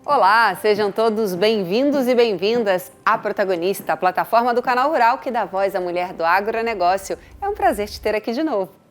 Olá, sejam todos bem-vindos e bem-vindas à Protagonista, a plataforma do Canal Rural que dá voz à mulher do agronegócio. É um prazer te ter aqui de novo.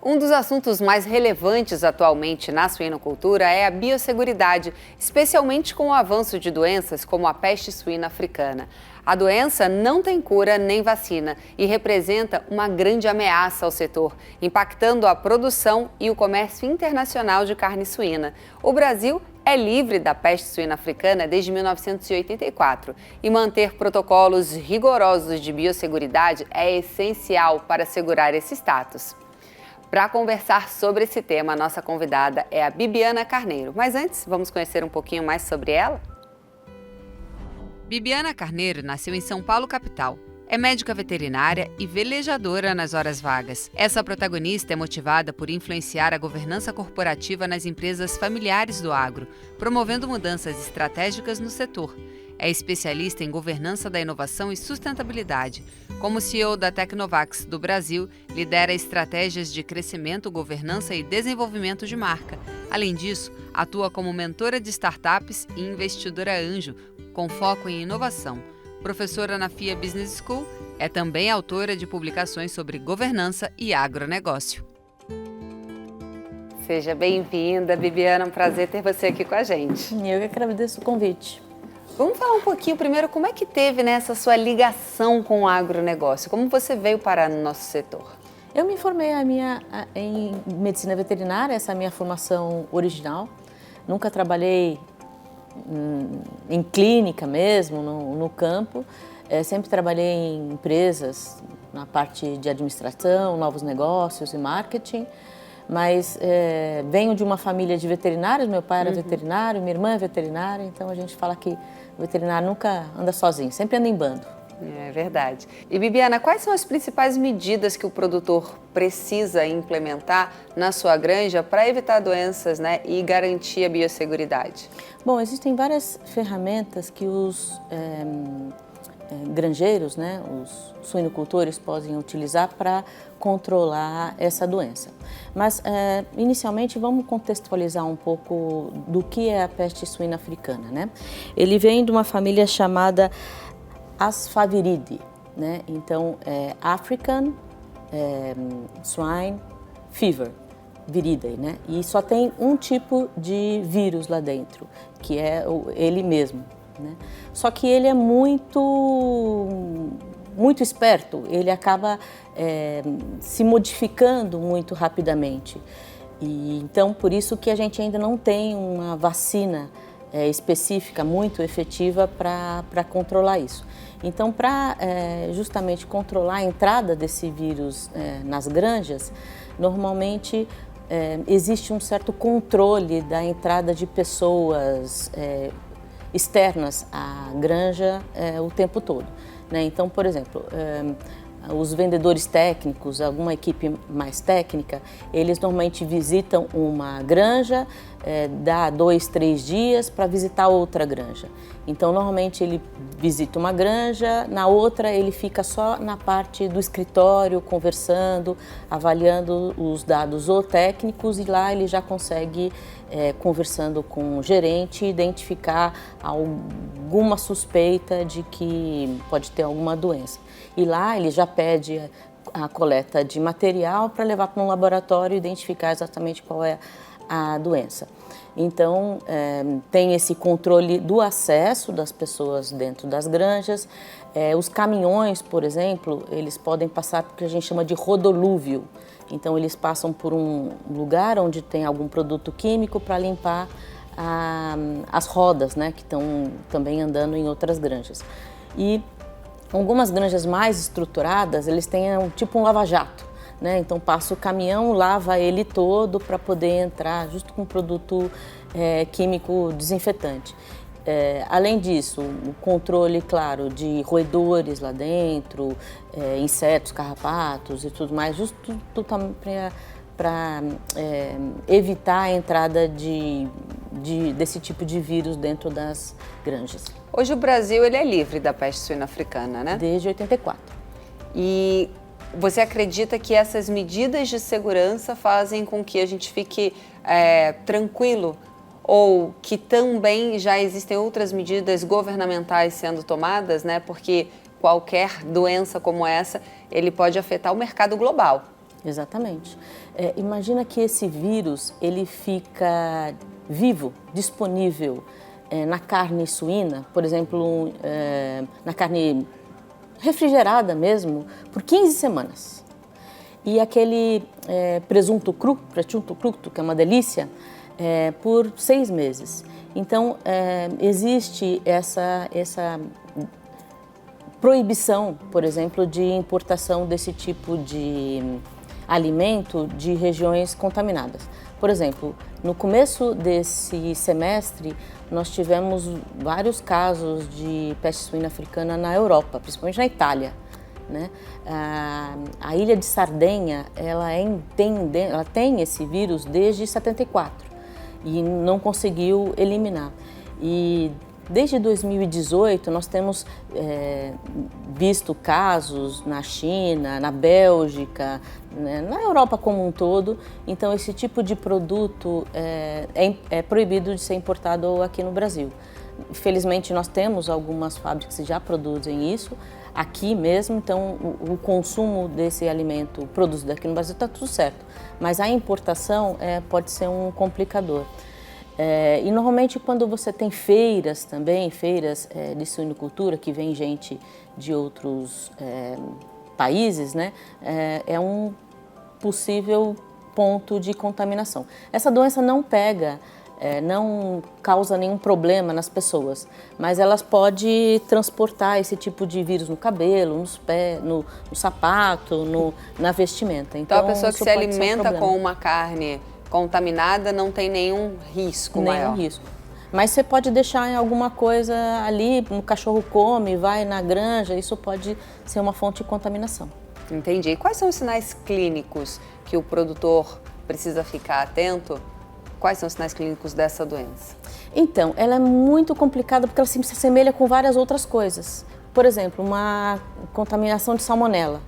Um dos assuntos mais relevantes atualmente na suinocultura é a biosseguridade, especialmente com o avanço de doenças como a peste suína africana. A doença não tem cura nem vacina e representa uma grande ameaça ao setor, impactando a produção e o comércio internacional de carne suína. O Brasil é livre da peste suína africana desde 1984 e manter protocolos rigorosos de biosseguridade é essencial para assegurar esse status. Para conversar sobre esse tema, a nossa convidada é a Bibiana Carneiro. Mas antes, vamos conhecer um pouquinho mais sobre ela? Bibiana Carneiro nasceu em São Paulo, capital. É médica veterinária e velejadora nas horas vagas. Essa protagonista é motivada por influenciar a governança corporativa nas empresas familiares do agro, promovendo mudanças estratégicas no setor. É especialista em governança da inovação e sustentabilidade. Como CEO da Tecnovax do Brasil, lidera estratégias de crescimento, governança e desenvolvimento de marca. Além disso, atua como mentora de startups e investidora anjo, com foco em inovação. Professora na FIA Business School, é também autora de publicações sobre governança e agronegócio. Seja bem-vinda, Bibiana. É um prazer ter você aqui com a gente. Eu que agradeço o convite. Vamos falar um pouquinho primeiro como é que teve essa sua ligação com o agronegócio? Como você veio parar no nosso setor? Eu me formei em medicina veterinária, essa é a minha formação original. Nunca trabalhei em clínica mesmo, no campo. Sempre trabalhei em empresas, na parte de administração, novos negócios e marketing. Mas venho de uma família de veterinários, meu pai era veterinário, minha irmã é veterinária, então a gente fala que o veterinário nunca anda sozinho, sempre anda em bando. É verdade. E Bibiana, quais são as principais medidas que o produtor precisa implementar na sua granja para evitar doenças, né, e garantir a biosseguridade? Bom, existem várias ferramentas que os granjeiros, né, os suinocultores podem utilizar para controlar essa doença. Mas, inicialmente, vamos contextualizar um pouco do que é a peste suína africana, né? Ele vem de uma família chamada Asfaviridae, né? Então, African Swine Fever, Viridae, né? E só tem um tipo de vírus lá dentro, que é ele mesmo, né? Só que ele é muito esperto, ele acaba se modificando muito rapidamente. E, então, por isso que a gente ainda não tem uma vacina específica, muito efetiva para controlar isso. Então, para justamente controlar a entrada desse vírus nas granjas, normalmente existe um certo controle da entrada de pessoas externas à granja o tempo todo, né? Então, por exemplo, os vendedores técnicos, alguma equipe mais técnica, eles normalmente visitam uma granja, dá 2, 3 dias para visitar outra granja. Então, normalmente ele visita uma granja, na outra ele fica só na parte do escritório, conversando, avaliando os dados zootécnicos e lá ele já consegue, conversando com o gerente, identificar alguma suspeita de que pode ter alguma doença. E lá ele já pede a coleta de material para levar para um laboratório e identificar exatamente qual é a doença. Então, tem esse controle do acesso das pessoas dentro das granjas. Os caminhões, por exemplo, eles podem passar por que a gente chama de rodolúvio. Então, eles passam por um lugar onde tem algum produto químico para limpar as rodas, né, que estão também andando em outras granjas. E algumas granjas mais estruturadas, eles têm tipo um lava-jato, né? Então passa o caminhão, lava ele todo para poder entrar justo com produto químico desinfetante. Além disso, o controle, claro, de roedores lá dentro, insetos, carrapatos e tudo mais, justo tudo para evitar a entrada desse tipo de vírus dentro das granjas. Hoje o Brasil ele é livre da peste suína africana, né? Desde 84. E você acredita que essas medidas de segurança fazem com que a gente fique tranquilo? Ou que também já existem outras medidas governamentais sendo tomadas, né? Porque qualquer doença como essa, ele pode afetar o mercado global. Exatamente. Imagina que esse vírus, ele fica vivo, disponível na carne suína, por exemplo, na carne refrigerada mesmo, por 15 semanas. E aquele presunto cru, que é uma delícia, por 6 meses. Então, existe essa proibição, por exemplo, de importação desse tipo de alimento de regiões contaminadas. Por exemplo, no começo desse semestre, nós tivemos vários casos de peste suína africana na Europa, principalmente na Itália, né? A ilha de Sardenha, ela tem esse vírus desde 74 e não conseguiu eliminar. E desde 2018 nós temos visto casos na China, na Bélgica, né, na Europa como um todo. Então esse tipo de produto é proibido de ser importado aqui no Brasil. Felizmente nós temos algumas fábricas que já produzem isso aqui mesmo, então o consumo desse alimento produzido aqui no Brasil está tudo certo, mas a importação pode ser um complicador. E normalmente quando você tem feiras também, feiras de suinocultura, que vem gente de outros países, né, é um possível ponto de contaminação. Essa doença não pega, não causa nenhum problema nas pessoas, mas elas podem transportar esse tipo de vírus no cabelo, nos pés, no sapato, na vestimenta. Então a pessoa que se alimenta com uma carne contaminada não tem nenhum risco maior? Nenhum risco. Mas você pode deixar em alguma coisa ali, o cachorro come, vai na granja, isso pode ser uma fonte de contaminação. Entendi. E quais são os sinais clínicos que o produtor precisa ficar atento? Quais são os sinais clínicos dessa doença? Então, ela é muito complicada porque ela se assemelha com várias outras coisas. Por exemplo, uma contaminação de salmonela.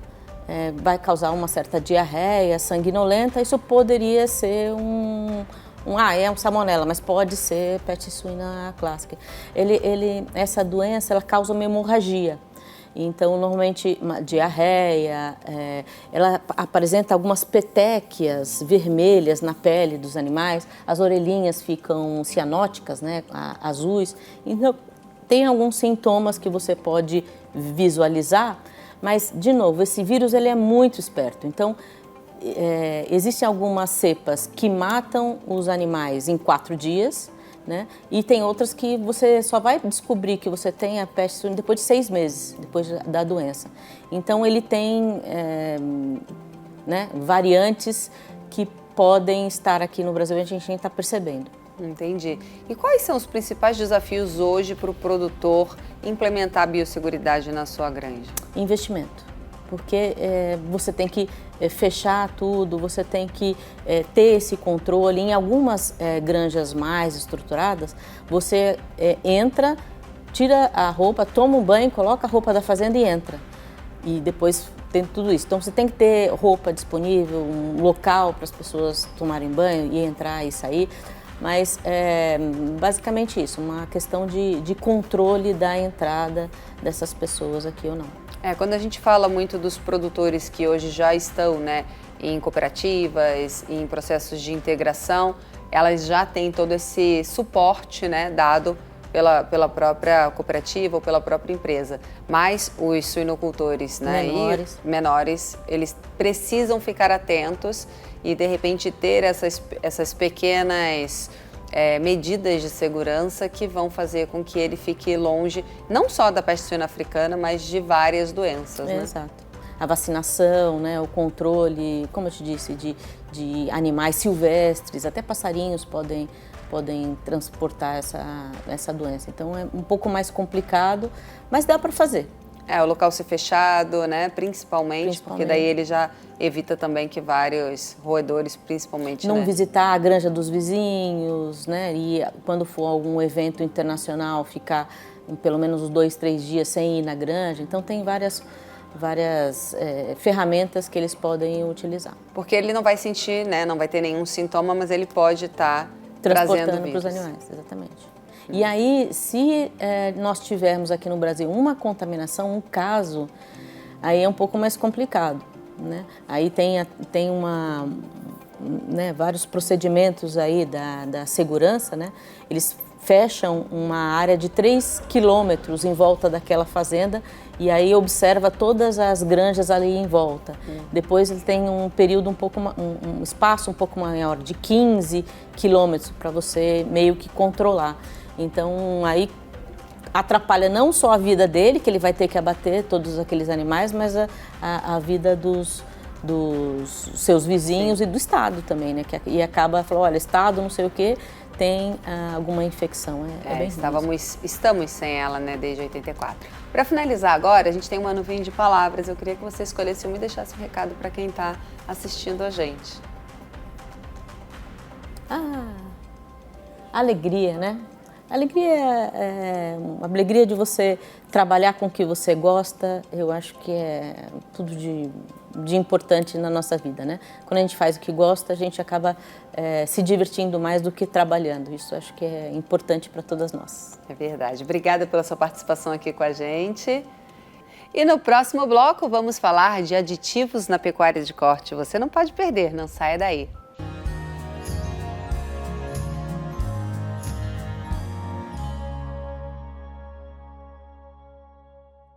Vai causar uma certa diarreia sanguinolenta, isso poderia ser um salmonela, mas pode ser peste suína clássica. Essa doença ela causa uma hemorragia, então normalmente uma diarreia, ela apresenta algumas petequias vermelhas na pele dos animais, as orelhinhas ficam cianóticas, né, azuis, então tem alguns sintomas que você pode visualizar. Mas, de novo, esse vírus ele é muito esperto, então existem algumas cepas que matam os animais em 4 dias, né? E tem outras que você só vai descobrir que você tem a peste suína depois de 6 meses, depois da doença. Então ele tem né, variantes que podem estar aqui no Brasil e a gente nem está percebendo. Entendi. E quais são os principais desafios hoje para o produtor implementar a biosseguridade na sua granja? Investimento, porque você tem que fechar tudo, você tem que ter esse controle. Em algumas granjas mais estruturadas, você entra, tira a roupa, toma um banho, coloca a roupa da fazenda e entra. E depois tem tudo isso. Então você tem que ter roupa disponível, um local para as pessoas tomarem banho e entrar e sair. Mas basicamente isso, uma questão de controle da entrada dessas pessoas aqui ou não. Quando a gente fala muito dos produtores que hoje já estão, né, em cooperativas, em processos de integração, elas já têm todo esse suporte, né, dado pela própria cooperativa ou pela própria empresa. Mas os suinocultores, né, menores, eles precisam ficar atentos e, de repente, ter essas pequenas medidas de segurança que vão fazer com que ele fique longe, não só da peste suína africana, mas de várias doenças. Né? Exato. A vacinação, né, o controle, como eu te disse, de animais silvestres, até passarinhos podem podem transportar essa doença. Então é um pouco mais complicado, mas dá para fazer. O local ser fechado, né? Principalmente, porque daí ele já evita também que vários roedores, principalmente, não né? visitar a granja dos vizinhos, né? E quando for algum evento internacional, ficar pelo menos uns 2, 3 dias sem ir na granja. Então tem várias ferramentas que eles podem utilizar. Porque ele não vai sentir, né? Não vai ter nenhum sintoma, mas ele pode estar transportando para os animais, exatamente. E aí, se nós tivermos aqui no Brasil uma contaminação, um caso, aí é um pouco mais complicado, né? Aí tem vários procedimentos aí da segurança, né? Eles fecham uma área de 3 quilômetros em volta daquela fazenda e aí observa todas as granjas ali em volta. Depois ele tem um período um espaço um pouco maior, de 15 quilômetros, para você meio que controlar. Então aí atrapalha não só a vida dele, que ele vai ter que abater todos aqueles animais, mas a vida dos seus vizinhos. Sim. E do estado também, né? E acaba falando, olha, estado não sei o quê, tem alguma infecção. É bem estamos sem ela, né, desde 84. Para finalizar agora, a gente tem uma nuvem de palavras. Eu queria que você escolhesse uma e deixasse um recado para quem está assistindo a gente. Alegria, né? Alegria é uma alegria de você trabalhar com o que você gosta. Eu acho que é tudo de importante na nossa vida, né? Quando a gente faz o que gosta, a gente acaba se divertindo mais do que trabalhando. Isso acho que é importante para todas nós. É verdade. Obrigada pela sua participação aqui com a gente. E no próximo bloco vamos falar de aditivos na pecuária de corte. Você não pode perder, não saia daí.